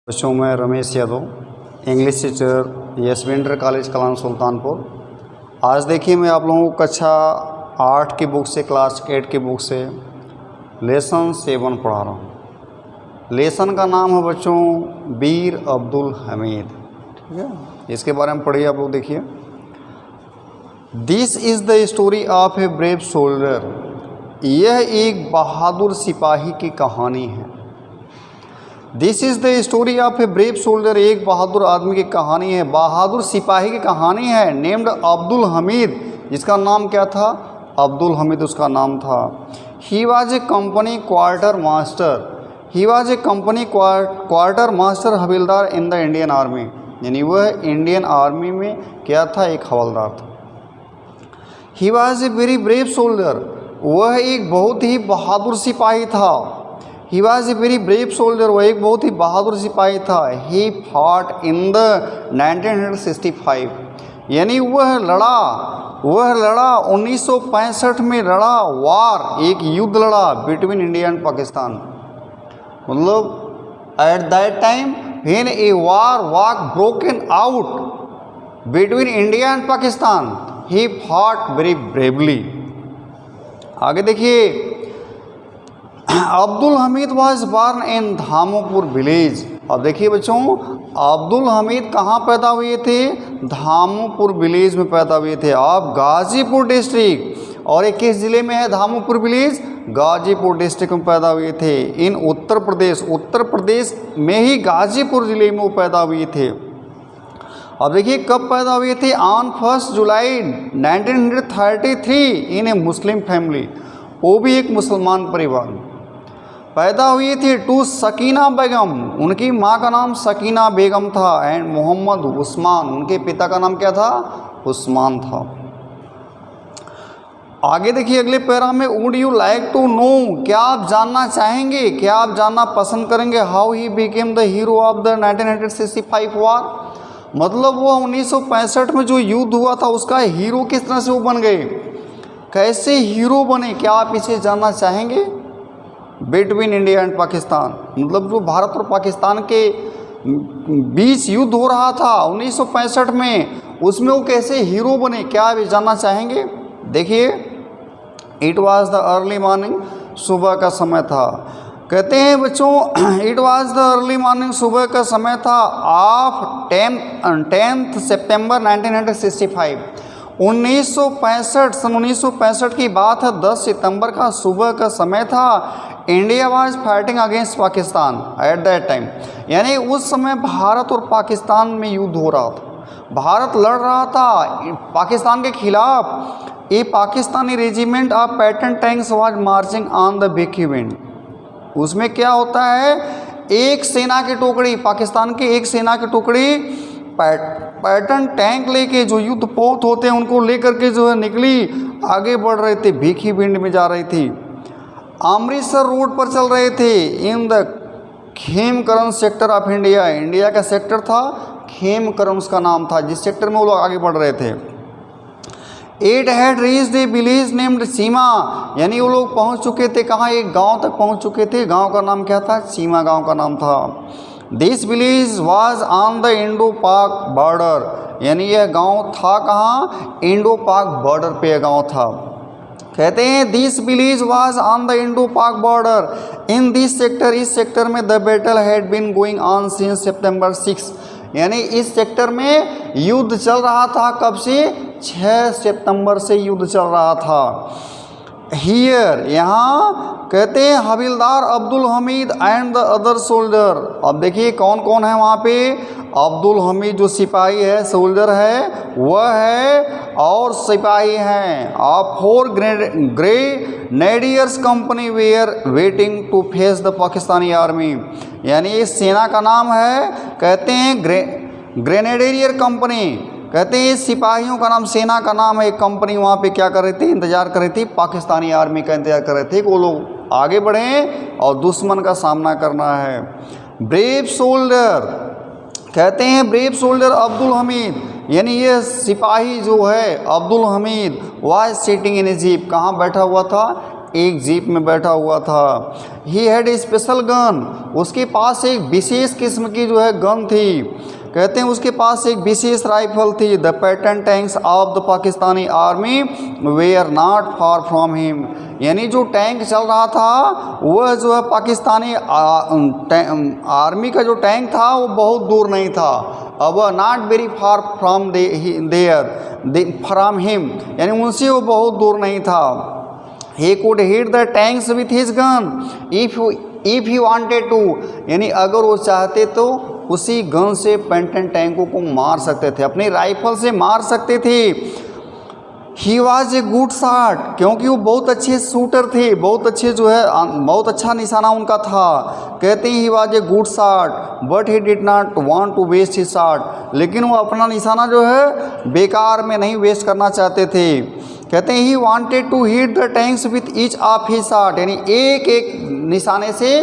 बच्चों मैं Ramesh Yadav English teacher Yashvindra college Kalan Sultanpur. आज देखिए मैं आप लोगों को कक्षा 8 की बुक से क्लास 8 की बुक से लेसन 7 पढ़ा रहा हूँ। लेसन का नाम है बच्चों बीर अब्दुल हमीद। ठीक है, इसके बारे में पढ़िए आप लोग। देखिए, this is the story of a brave soldier. यह एक बहादुर सिपाही की कहानी है। This is the story of a brave soldier. एक बहादुर आदमी की कहानी है, बहादुर सिपाही की कहानी है। नेम्ड अब्दुल हमीद, जिसका नाम क्या था? अब्दुल हमीद उसका नाम था। ही was A company quarter master. He was A company quarter master havildar in the Indian army. यानी वह इंडियन आर्मी में क्या था? एक हवलदार था। ही was a very brave soldier. वह एक बहुत ही बहादुर सिपाही था। ही was a very brave soldier. वह एक बहुत ही बहादुर सिपाही था। He fought in the 1965। यानी वह लड़ा 1965 में लड़ा वार, एक युद्ध लड़ा बिटवीन इंडिया एंड पाकिस्तान। मतलब at that time when a war was broken out between India and Pakistan, he fought very bravely. आगे देखिए, Abdul Hamid was born in Dhamopur village. अब देखिए बच्चों, अब्दुल हमीद कहाँ पैदा हुए थे? धामोपुर विलेज में पैदा हुए थे। आप गाजीपुर डिस्ट्रिक्ट, और एक किस ज़िले में है धामोपुर विलेज? गाजीपुर डिस्ट्रिक्ट में पैदा हुए थे। इन उत्तर प्रदेश में ही गाजीपुर ज़िले में वो पैदा हुए थे। अब देखिए कब पैदा हुए थे? On 1 July 1933 in A Muslim family. वो भी एक मुसलमान परिवार में पैदा हुई थी। टू सकीना बेगम, उनकी माँ का नाम सकीना बेगम था। एंड मोहम्मद उस्मान, उनके पिता का नाम क्या था? उस्मान था। आगे देखिए अगले पैरा में, would you like to know, क्या आप जानना चाहेंगे, क्या आप जानना पसंद करेंगे? How he became the hero of the 1965 war. मतलब वो 1965 में जो युद्ध हुआ था उसका हीरो किस तरह से वो बन गए, कैसे हीरो बने, क्या आप इसे जानना चाहेंगे? बिटवीन इंडिया एंड पाकिस्तान, मतलब जो भारत और पाकिस्तान के बीच युद्ध हो रहा था 1965 में, उसमें वो कैसे हीरो बने, क्या आप जानना चाहेंगे? देखिए, it was the early morning, सुबह का समय था। कहते हैं बच्चों, it was the early morning, सुबह का समय था ऑफ 10 सितंबर 1965। 1965 सन 1965 की बात है। 10 सितंबर का सुबह का समय था। India was fighting against Pakistan eight that time. यानी उस समय भारत और पाकिस्तान में युद्ध हो रहा था। भारत लड़ रहा था पाकिस्तान के खिलाफ। A Pakistani regiment of pattern tanks was marching on the Bhikhiwind. उसमें क्या होता है, एक सेना की टुकड़ी, पाकिस्तान की एक सेना की टुकड़ी पैटर्न टैंक लेके, जो युद्ध पोत होते हैं उनको लेकर के जो है निकली, आगे बढ़ रहे थे, भिक्की विंड में जा रही थी। अमृतसर रोड पर चल रहे थे। In the Khemkaran sector of India, India का सेक्टर था खेमकरन उसका नाम था, जिस सेक्टर में वो लोग आगे बढ़ रहे थे। It had reached a village named Seema. यानी वो लोग पहुंच चुके थे कहाँ? एक गांव तक पहुंच चुके थे। गांव का नाम क्या था? सीमा गांव का नाम था। This village was on the Indo Pak border. यानी यह गांव था कहाँ? इंडो पाक बॉर्डर पे यह गांव था। कहते हैं this village was on the Indo Pak border in this sector. इस सेक्टर में the battle had been going on since September 6। यानी इस सेक्टर में युद्ध चल रहा था। कब से? 6 सितंबर से युद्ध चल रहा था। हियर, यहाँ कहते हैं havildar Abdul Hamid and the other soldier. अब देखिए कौन कौन है वहाँ पे? अब्दुल हमीद जो सिपाही है, सोल्जर है वह है, और सिपाही हैं। आप 4 grenadiers company were waiting to face the Pakistani army. यानी इस सेना का नाम है, कहते हैं ग्रेनेडियर कंपनी। कहते हैं सिपाहियों का नाम, सेना का नाम है। एक कंपनी वहाँ पे क्या कर रही थी? इंतजार कर रही थी, पाकिस्तानी आर्मी का इंतजार कर रहे थे कि वो लोग आगे बढ़ें और दुश्मन का सामना करना है। ब्रेव सोल्जर, कहते हैं ब्रेव सोल्जर अब्दुल हमीद। यानी ये सिपाही जो है Abdul Hamid was sitting in A jeep, कहाँ बैठा हुआ था? एक जीप में बैठा हुआ था। He had a special gun, उसके पास एक विशेष किस्म की जो है गन थी। कहते हैं उसके पास एक विशेष राइफल थी। The pattern tanks of the Pakistani army were not far from him, यानी जो टैंक चल रहा था वह जो है पाकिस्तानी आर्मी का जो टैंक था वो बहुत दूर नहीं था। अब not very far from from him, यानी उनसे वो बहुत दूर नहीं था। He could hit the tanks with his gun if he wanted to, यानी अगर वो चाहते तो उसी गन से पैटर्न टैंकों को मार सकते थे, अपनी राइफल से मार सकते थे। ही वॉज ए गुड शॉट, क्योंकि वो बहुत अच्छे शूटर थे, बहुत अच्छे जो है बहुत अच्छा निशाना उनका था। कहते हैं he was a good shot but he did not want to waste his shot, लेकिन वो अपना निशाना जो है बेकार में नहीं वेस्ट करना चाहते थे। कहते हैं he wanted to hit the tanks with each of his shot, यानी एक एक निशाने से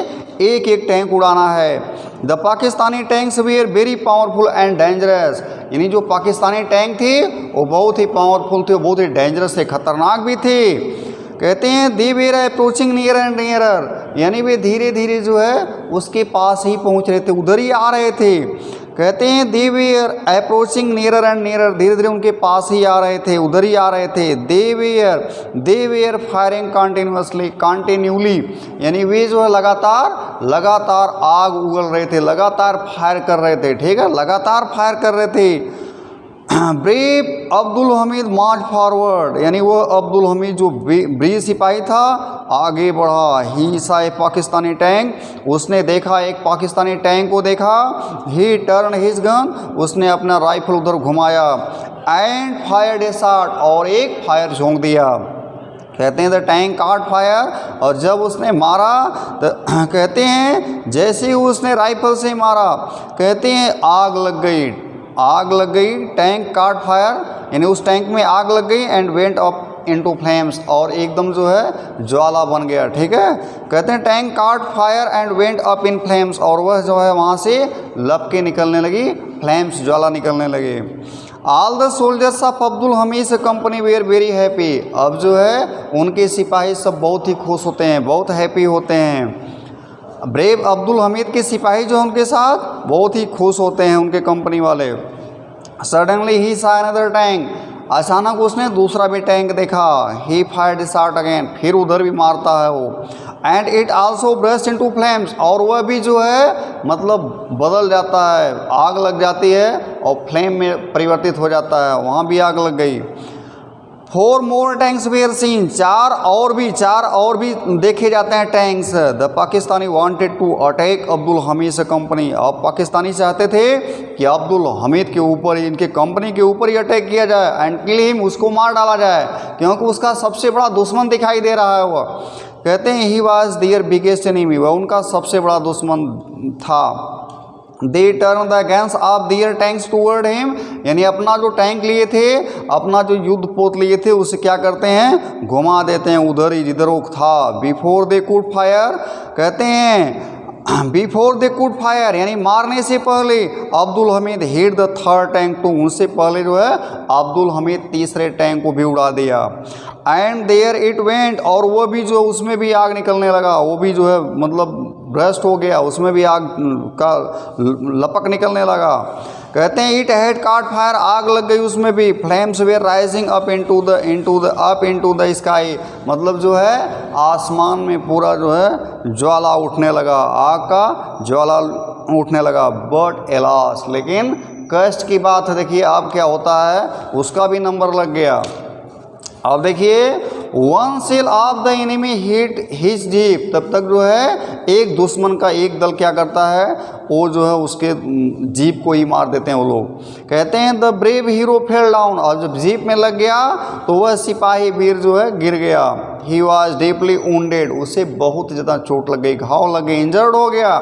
एक एक टैंक उड़ाना है। The Pakistani tanks were very powerful and dangerous, यानी जो पाकिस्तानी टैंक थे वो बहुत ही पावरफुल थे, बहुत ही डेंजरस थे, खतरनाक भी थे। कहते हैं they were approaching near and nearer, यानी वे धीरे धीरे जो है उसके पास ही पहुंच रहे थे, उधर ही आ रहे थे। कहते हैं they were approaching nearer and nearer, धीरे धीरे उनके पास ही आ रहे थे, उधर ही आ रहे थे। दे वेर फायरिंग कंटिन्यूली, यानी वे जो है लगातार आग उगल रहे थे, लगातार फायर कर रहे थे, ठीक है, लगातार फायर कर रहे थे। ब्रेव अब्दुल हमीद मार्च फॉरवर्ड, यानी वो अब्दुल हमीद जो ब्रीज सिपाही था आगे बढ़ा। ही सा ए पाकिस्तानी टैंक, उसने देखा एक पाकिस्तानी टैंक को देखा। ही टर्न हिज गन, उसने अपना राइफल उधर घुमाया। एंड फायर्ड ए शॉट, और एक फायर झोंक दिया। कहते हैं द टैंक कॉट फायर, और जब उसने मारा तो कहते हैं जैसे ही उसने राइफल से मारा, कहते हैं आग लग गई, टैंक कॉट फायर, यानी उस टैंक में आग लग गई। And went up into flames, और एकदम जो है ज्वाला बन गया, ठीक है। कहते हैं tank cot fire and went up in flames, और वह जो है वहाँ से लपके निकलने लगी, फ्लेम्स ज्वाला निकलने लगे। All the soldiers of Abdul Hamid company were very happy, अब जो है उनके सिपाही सब बहुत ही खुश होते हैं, बहुत हैप्पी होते हैं। ब्रेव अब्दुल हमीद के सिपाही जो उनके साथ बहुत ही खुश होते हैं, उनके कंपनी वाले। सडनली ही सा अनदर टैंक, अचानक उसने दूसरा भी टैंक देखा। ही फायर्ड शॉट अगेन, फिर उधर भी मारता है वो। And it also burst into flames, और वह भी जो है मतलब बदल जाता है, आग लग जाती है और फ्लेम में परिवर्तित हो जाता है, वहाँ भी आग लग गई। 4 more टैंक्स वेयर सीन, चार और भी देखे जाते हैं tanks. The Pakistani wanted to attack Abdul Hamid company, अब पाकिस्तानी चाहते थे कि अब्दुल हमीद के ऊपर, इनके कंपनी के ऊपर ही अटैक किया जाए। एंड किल हिम, उसको मार डाला जाए, क्योंकि उसका सबसे बड़ा दुश्मन दिखाई दे रहा है वह। कहते हैं he was their biggest enemy, वह उनका सबसे बड़ा दुश्मन था। They turn the guns of their tanks toward him, यानी अपना जो टैंक लिए थे, अपना जो युद्ध पोत लिए थे, उसे क्या करते हैं, घुमा देते हैं उधर ही जिधर वो था। बिफोर दे कुड फायर, कहते हैं बिफोर दे कुड फायर, यानी मारने से पहले Abdul Hamid hit the third tank too, उनसे पहले जो है अब्दुल हमीद तीसरे टैंक को भी उड़ा दिया। एंड देयर इट वेंट, और वो भी जो उसमें भी आग निकलने लगा, वो भी जो है मतलब ब्रस्ट हो गया, उसमें भी आग का लपक निकलने लगा। कहते हैं इट हैड कॉट फायर, आग लग गई उसमें भी। Flames were rising up into the sky, मतलब जो है आसमान में पूरा जो है ज्वाला उठने लगा, आग का ज्वाला उठने लगा। बट एलास, लेकिन कष्ट की बात है, देखिए अब क्या होता है, उसका भी नंबर लग गया। अब देखिए one shell of the enemy hit his jeep, तब तक जो है एक दुश्मन का एक दल क्या करता है, वो जो है उसके जीप को ही मार देते हैं वो लोग। कहते हैं the brave hero fell down, और जब जीप में लग गया तो वह सिपाही वीर जो है गिर गया। ही वॉज डीपली वुंडेड, उसे बहुत ज़्यादा चोट लग गई, घाव लग गए, इंजर्ड हो गया।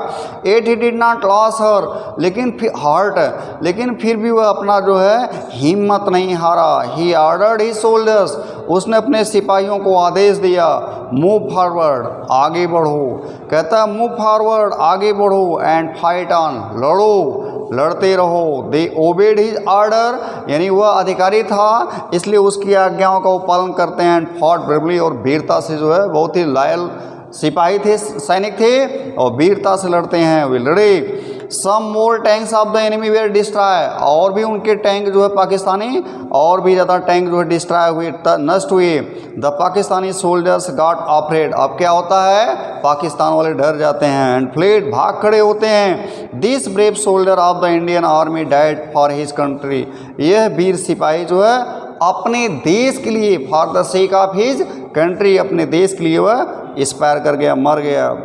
At he did not lose heart, लेकिन फिर भी वह अपना जो है हिम्मत नहीं हारा। ही ऑर्डर्ड ही सोल्जर्स, उसने अपने सिपाहियों को आदेश दिया, मूव फॉरवर्ड, आगे बढ़ो। कहता है मूव फॉरवर्ड, आगे बढ़ो, एंड फाइट ऑन, लड़ो, लड़ते रहो। दे ओबेड हिज ऑर्डर, यानी वह अधिकारी था इसलिए उसकी आज्ञाओं का वो पालन करते हैं। एंड फॉट ब्रेवली, और वीरता से जो है, बहुत ही लॉयल सिपाही थे, सैनिक थे और वीरता से लड़ते हैं, वे लड़े। Some more tanks of the enemy were destroy, और भी उनके टैंक जो है पाकिस्तानी, और भी ज़्यादा टैंक जो है डिस्ट्रॉय हुए, नष्ट हुए। The Pakistani soldiers got afraid, अब क्या होता है, पाकिस्तान वाले डर जाते हैं। एंड फ्लेड, भाग खड़े होते हैं। This brave soldier of the Indian army died for his country, यह वीर सिपाही जो है अपने देश के लिए, for the sake of his country, अपने देश के लिए वह एक्सपायर कर गया, मर गया।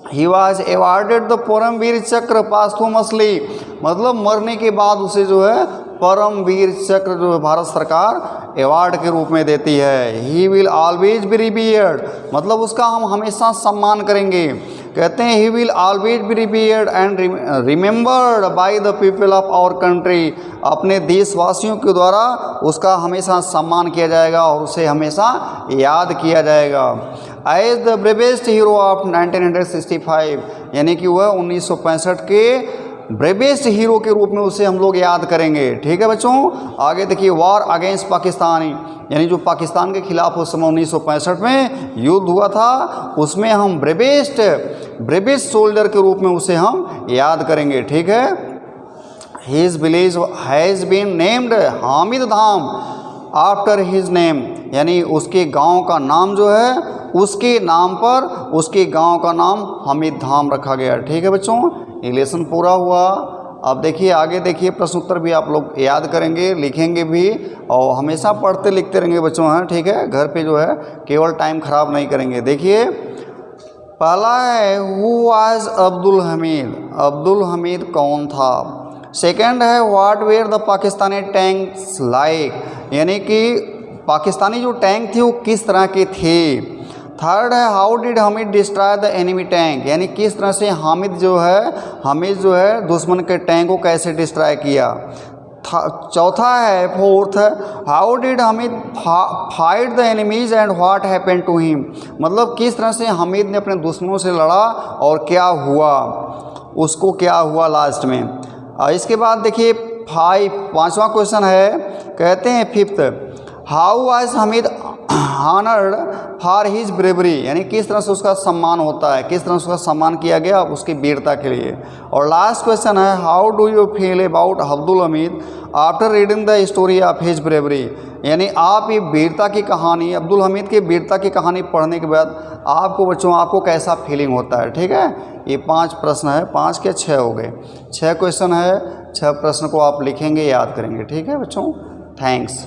He was awarded the Param Vir Chakra posthumously, मतलब मरने के बाद उसे जो है परमवीर चक्र जो है भारत सरकार अवार्ड के रूप में देती है। He will always be revered, मतलब उसका हम हमेशा सम्मान करेंगे। कहते हैं he will always be revered and remembered by the people of our country, अपने देशवासियों के द्वारा उसका हमेशा सम्मान किया जाएगा और उसे हमेशा याद किया जाएगा। As the bravest hero of 1965, यानी कि वह 1965 के ब्रेवेस्ट हीरो के रूप में उसे हम लोग याद करेंगे। ठीक है बच्चों, आगे देखिए, वॉर अगेंस्ट पाकिस्तानी, यानी जो पाकिस्तान के खिलाफ उस समय 1965 में युद्ध हुआ था, उसमें हम ब्रेवेस्ट सोल्जर के रूप में उसे हम याद करेंगे। ठीक है। His village has been named Hamid Dham after his name, यानी उसके गांव का नाम जो है उसके नाम पर, उसके गांव का नाम हामिद धाम रखा गया। ठीक है बच्चों, ये लेसन पूरा हुआ। अब देखिए आगे देखिए, प्रश्न उत्तर भी आप लोग याद करेंगे, लिखेंगे भी, और हमेशा पढ़ते लिखते रहेंगे बच्चों। हैं ठीक है, घर पे जो है केवल टाइम ख़राब नहीं करेंगे। देखिए पहला है हु वाज अब्दुल हमीद, अब्दुल हमीद कौन था। सेकंड है what were the Pakistani tanks like, यानी कि पाकिस्तानी जो टैंक थे वो किस तरह के थे। थर्ड है how did Hamid destroy the enemy tank, यानी किस तरह से हामिद जो है दुश्मन के टैंक को कैसे डिस्ट्रॉय किया। चौथा है फोर्थ है how did Hamid fight the enemies and what happened to him, मतलब किस तरह से हामिद ने अपने दुश्मनों से लड़ा और क्या हुआ, उसको क्या हुआ लास्ट में। इसके बाद देखिए पांचवा क्वेश्चन है, कहते हैं fifth how was Hamid honoured for his bravery, यानी किस तरह से उसका सम्मान होता है, किस तरह से उसका सम्मान किया गया उसकी वीरता के लिए। और लास्ट क्वेश्चन है how do you feel about Abdul Hamid after reading the story of his bravery, यानी आप ये वीरता की कहानी, अब्दुल हमीद की वीरता की कहानी पढ़ने के बाद आपको बच्चों आपको कैसा फीलिंग होता है। ठीक है, ये 5 प्रश्न है, 5 के 6 हो गए, 6 क्वेश्चन है, 6 प्रश्न को आप लिखेंगे, याद करेंगे। ठीक है बच्चों, थैंक्स।